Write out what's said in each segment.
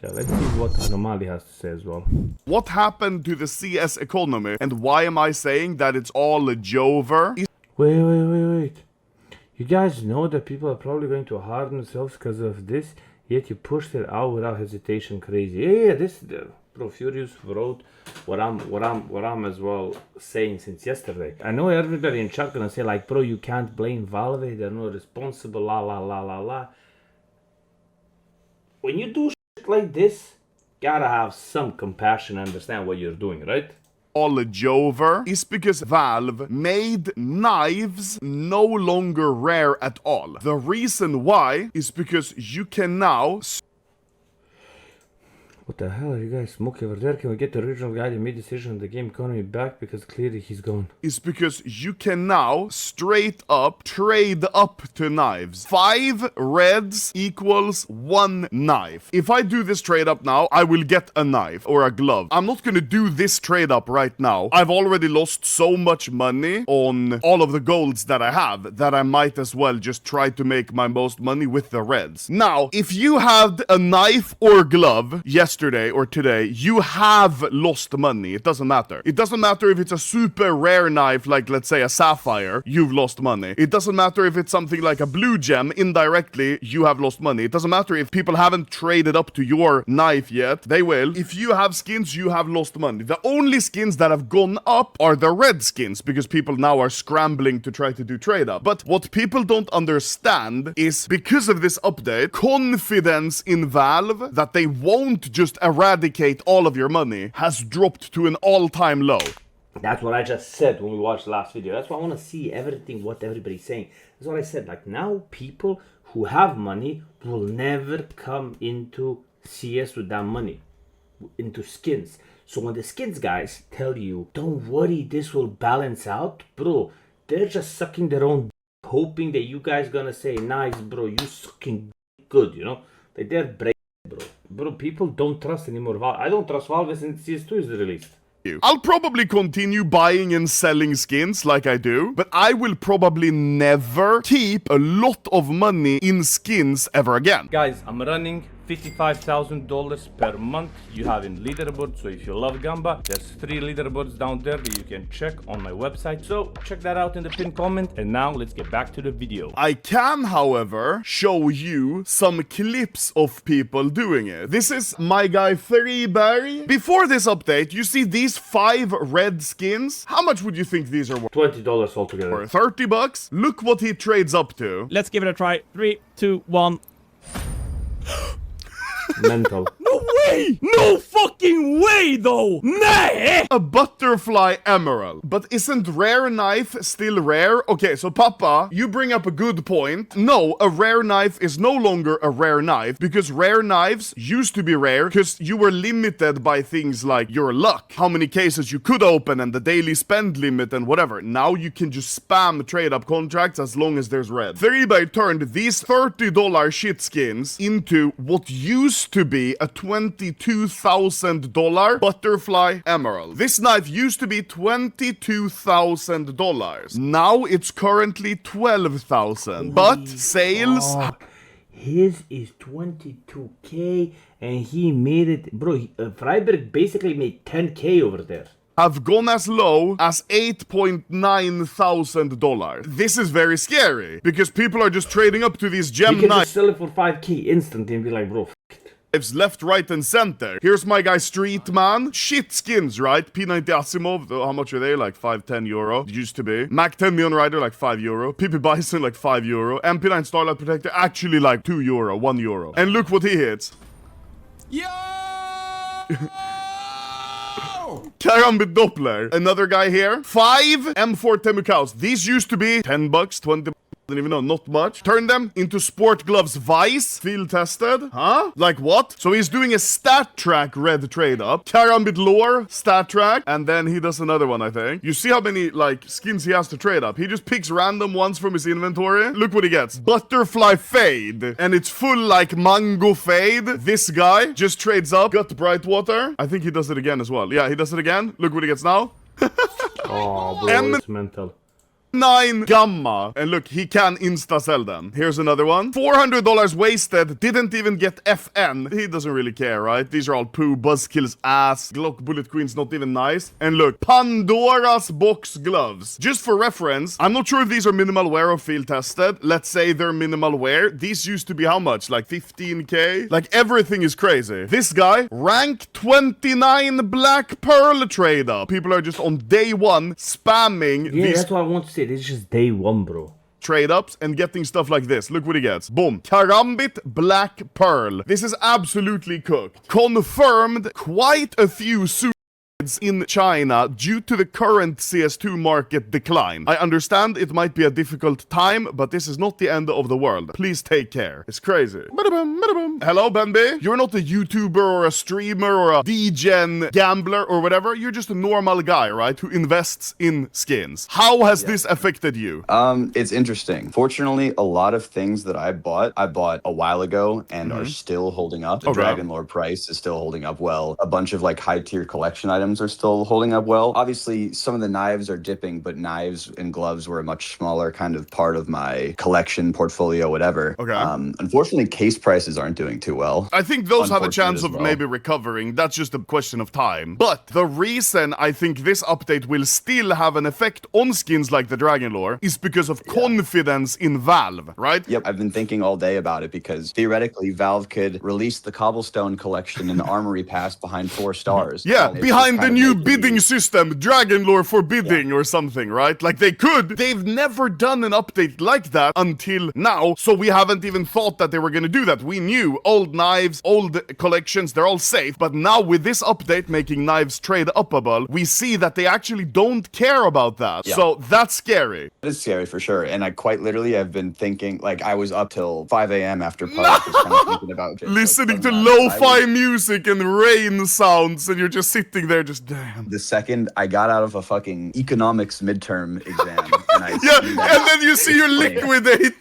Yeah, let's see what Anomaly has to say as well. What happened to the CS economy, and why am I saying that it's all a jover? Wait. You guys know that people are probably going to harm themselves because of this, yet you pushed it out without hesitation. Crazy. Yeah, this Bro Furious wrote what I'm as well saying since yesterday. I know everybody in chat gonna say like, bro, you can't blame Valve, they're not responsible, la. When you do shit like this, gotta have some compassion and understand what you're doing, right? All a jover is because Valve made knives no longer rare at all. The reason why is because you can now... What the hell are you guys smoking over there? Can we get the original guy that made decision on the game economy back? Because clearly he's gone. Is because you can now straight up trade up to knives. 5 reds equals 1 knife. If I do this trade up now, I will get a knife or a glove. I'm not gonna do this trade up right now. I've already lost so much money on all of the golds that I have that I might as well just try to make my most money with the reds. Now, if you had a knife or glove yesterday or today, you have lost money. It doesn't matter. It doesn't matter if it's a super rare knife, like let's say a sapphire, you've lost money. It doesn't matter if it's something like a blue gem, indirectly, you have lost money. It doesn't matter if people haven't traded up to your knife yet, they will. If you have skins, you have lost money. The only skins that have gone up are the red skins, because people now are scrambling to try to do trade up. But what people don't understand is, because of this update, confidence in Valve that they won't just eradicate all of your money has dropped to an all-time low. That's what I just said when we watched the last video. That's why I want to see everything, what everybody's saying. That's what I said. Like, now people who have money will never come into CS with that money, into skins. So when the skins guys tell you, don't worry, this will balance out, bro, they're just sucking their own hoping that you guys gonna say, nice, bro, you sucking good, you know? Like, they're breaking, bro. Bro, people don't trust anymore Valve. I don't trust Valve since CS2 is released. I'll probably continue buying and selling skins like I do, but I will probably never keep a lot of money in skins ever again. Guys, I'm running $55,000 per month. You have in leaderboard, so if you love Gamba, there's 3 leaderboards down there that you can check on my website. So check that out in the pinned comment. And now let's get back to the video. I can, however, show you some clips of people doing it. This is my guy 3Berry. Before this update, you see these 5 red skins. How much would you think these are worth? $20 altogether. 30 bucks? Look what he trades up to. Let's give it a try. 3, 2, 1. Mental. No way! No fucking way, though! Nah! A butterfly emerald. But isn't rare knife still rare? Okay, so Papa, you bring up a good point. No, a rare knife is no longer a rare knife, because rare knives used to be rare because you were limited by things like your luck, how many cases you could open, and the daily spend limit and whatever. Now you can just spam trade up contracts as long as there's red. 3Berry turned these $30 shit skins into what used to be a $22,000 butterfly emerald. This knife used to be $22,000. Now it's currently $12,000. But sales... Oh, his is 22k and he made it, bro. Freiberg basically made 10k over there. Have gone as low as $8,900. This is very scary because people are just trading up to these gem You can knives. just sell it for 5k instantly and be like, bro, f it. Left, right, and center. Here's my guy Street Man. Shit skins, right? P90 Asimov, how much are they? Like 5-10 euro. Used to be. Mac 10 Neon Rider, like 5 euro. PP Bison, like 5 euro. MP9 Starlight Protector, actually like 2 euro, 1 euro. And look what he hits. Yo! Karambit Doppler. Another guy here. 5 M4 Temukaus. These used to be 10 bucks, 20 bucks. I don't even know, not much. Turn them into sport gloves Vice. Field tested. Huh? Like what? So he's doing a stat track red trade up. Karambit Lore, stat track. And then he does another one, I think. You see how many, like, skins he has to trade up. He just picks random ones from his inventory. Look what he gets. Butterfly Fade. And it's full, like, mango fade. This guy just trades up. Got Brightwater. I think he does it again as well. Yeah, he does it again. Look what he gets now. Oh, bro, it's mental. 9 gamma. And look, he can insta-sell them. Here's another one. $400 wasted. Didn't even get FN. He doesn't really care, right? These are all poo. Buzzkill's ass. Glock Bullet Queen's not even nice. And look, Pandora's box gloves. Just for reference, I'm not sure if these are minimal wear or field tested. Let's say they're minimal wear. These used to be how much? Like 15k? Like everything is crazy. This guy, rank 29 Black Pearl trade up. People are just on day one spamming these. That's what I want to say. This is just day one, bro. Trade ups and getting stuff like this. Look what he gets. Boom. Karambit Black Pearl. This is absolutely cooked. Confirmed quite a few in China due to the current CS2 market decline. I understand it might be a difficult time, but this is not the end of the world. Please take care. It's crazy. Hello, Benby. You're not a YouTuber or a streamer or a degen gambler or whatever. You're just a normal guy, right? Who invests in skins. How has this affected you? It's interesting. Fortunately, a lot of things that I bought a while ago and are still holding up. The Dragon Lore price is still holding up well. A bunch of like high tier collection items are still holding up well. Obviously, some of the knives are dipping, but knives and gloves were a much smaller kind of part of my collection portfolio, whatever. Unfortunately, case prices aren't doing too well. I think those have a chance of maybe recovering. That's just a question of time. But the reason I think this update will still have an effect on skins like the Dragon Lore is because of confidence in Valve, right? Yep, I've been thinking all day about it because theoretically Valve could release the Cobblestone collection and the Armory Pass behind 4 stars. Yeah, behind the new bidding system, Dragon Lore for bidding or something, right? Like they could. They've never done an update like that until now, so we haven't even thought that they were gonna do that. We knew old knives, old collections, they're all safe, but now with this update making knives trade upable, we see that they actually don't care about that. So that's scary. It is scary for sure, and I quite literally have been thinking, like I was up till 5 a.m. after pub, just kind of thinking about it. Listening to lo-fi music and rain sounds, and you're just sitting there just, damn. The second I got out of a fucking economics midterm exam, and I and then you see you're liquidated.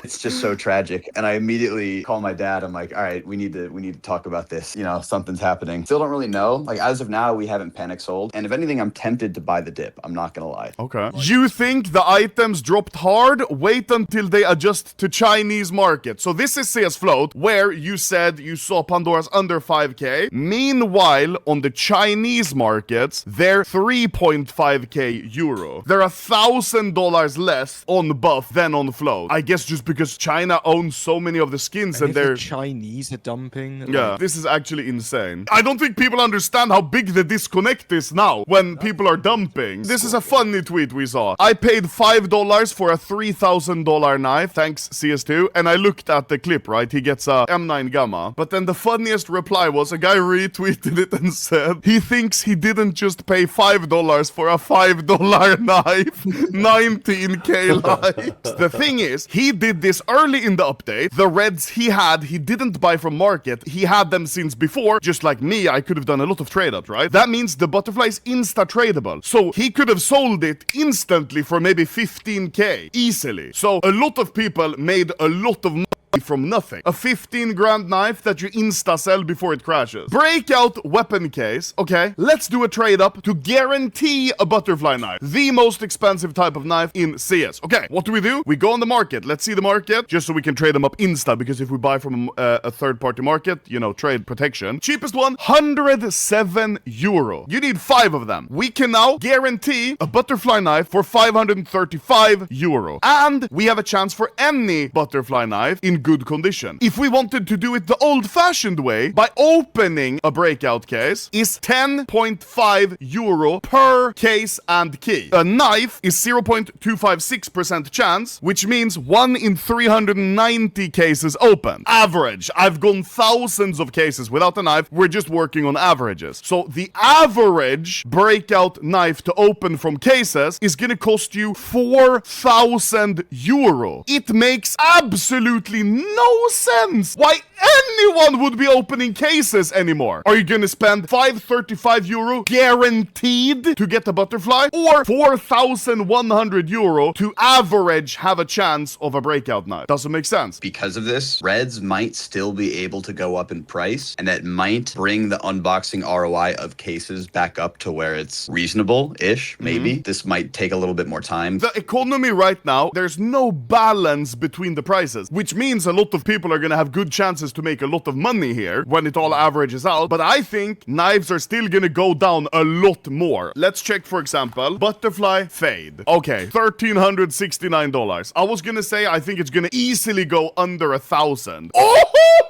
It's just so tragic, and I immediately call my dad. I'm like, all right, we need to talk about this. You know, something's happening. Still don't really know. Like as of now, we haven't panic sold, and if anything, I'm tempted to buy the dip. I'm not gonna lie. Okay. You think the items dropped hard? Wait until they adjust to Chinese market. So this is CS Float, where you said you saw Pandora's under 5k. Meanwhile, on the Chinese markets, they're 3.5k euro. They're $1,000 less on buff than on float. I guess just because China owns so many of the skins and they're the Chinese are dumping. Yeah, this is actually insane. I don't think people understand how big the disconnect is now when people are dumping. This is a funny tweet we saw. I paid $5 for a $3,000 knife, thanks CS2, and I looked at the clip, right? He gets a M9 Gamma. But then the funniest reply was a guy retweeted it and said he thinks he didn't just pay $5 for a $5 knife. 19k likes. The thing is, he did this early in the update. The reds he didn't buy from market. He had them since before. Just like me, I could have done a lot of trade ups, right? That means the butterfly is insta-tradable. So he could have sold it instantly for maybe 15k. Easily. So a lot of people made a lot of money from nothing. A 15 grand knife that you insta-sell before it crashes. Breakout weapon case. Okay, let's do a trade up to guarantee a butterfly knife. The most expensive type of knife in CS. Okay, what do? We go on the market. Let's see the market just so we can trade them up insta, because if we buy from a third-party market, you know, trade protection. Cheapest one, 107 euro. You need 5 of them. We can now guarantee a butterfly knife for 535 euro. And we have a chance for any butterfly knife in good condition. If we wanted to do it the old-fashioned way, by opening a breakout case, is 10.5 euro per case and key. A knife is 0.256% chance, which means 1 in 390 cases open. Average. I've gone thousands of cases without a knife. We're just working on averages. So the average breakout knife to open from cases is gonna cost you 4,000 euro. It makes absolutely no sense why anyone would be opening cases anymore. Are you gonna spend 535 euro guaranteed to get a butterfly, or 4,100 euro to average have a chance of a breakout knife? Doesn't make sense. Because of this, reds might still be able to go up in price, and that might bring the unboxing ROI of cases back up to where it's reasonable-ish, maybe. This might take a little bit more time. The economy right now, there's no balance between the prices, which means a lot of people are gonna have good chances to make a lot of money here when it all averages out. But I think knives are still gonna go down a lot more. Let's check, for example, butterfly fade. Okay, $1,369. I was gonna say I think it's gonna easily go under 1,000. Oh!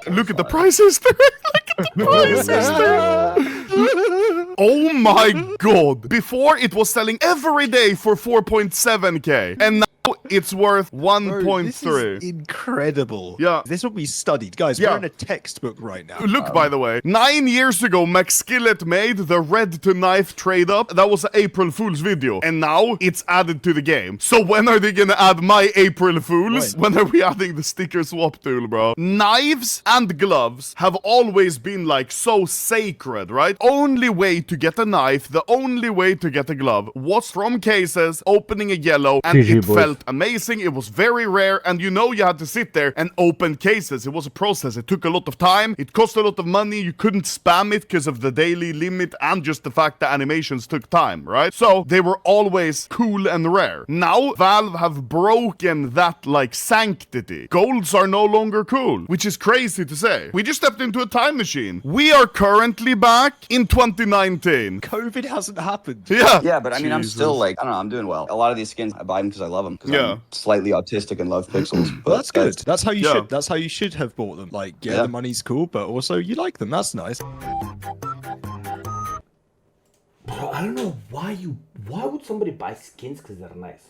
Look at the price history. Look at the price history. Oh my god. Before it was selling every day for 4.7k, and now it's worth 1.3. This is incredible. Yeah. This will be studied. Guys, Yeah. we're in a textbook right now. Look, by the way, 9 years ago, Max Skillet made the red to knife trade up. That was an April Fool's video. And now it's added to the game. So when are they gonna add my April Fools? When? When are we adding the sticker swap tool, bro? Knives and gloves have always been like so sacred, right? Only way to get a knife, the only way to get a glove was from cases, opening a yellow, and GG, it boys. felt amazing. It was very rare, and you know you had to sit there and open cases. It was a process. It took a lot of time. It cost a lot of money. You couldn't spam it because of the daily limit and just the fact that animations took time, right? So they were always cool and rare. Now Valve have broken that like sanctity. Golds are no longer cool, which is crazy to say. We just stepped into a time machine. We are currently back in 2019. COVID hasn't happened. Yeah. Yeah, but I mean, I'm Jesus. still like, I don't know, I'm doing well. A lot of these skins, I buy them because I love them. Because Yeah. I'm slightly autistic and love pixels. But Well, that's good. That's how you Yeah. should. That's how you should have bought them. Like, yeah, the money's cool, but also you like them. That's nice. Bro, I don't know why would somebody buy skins because they're nice?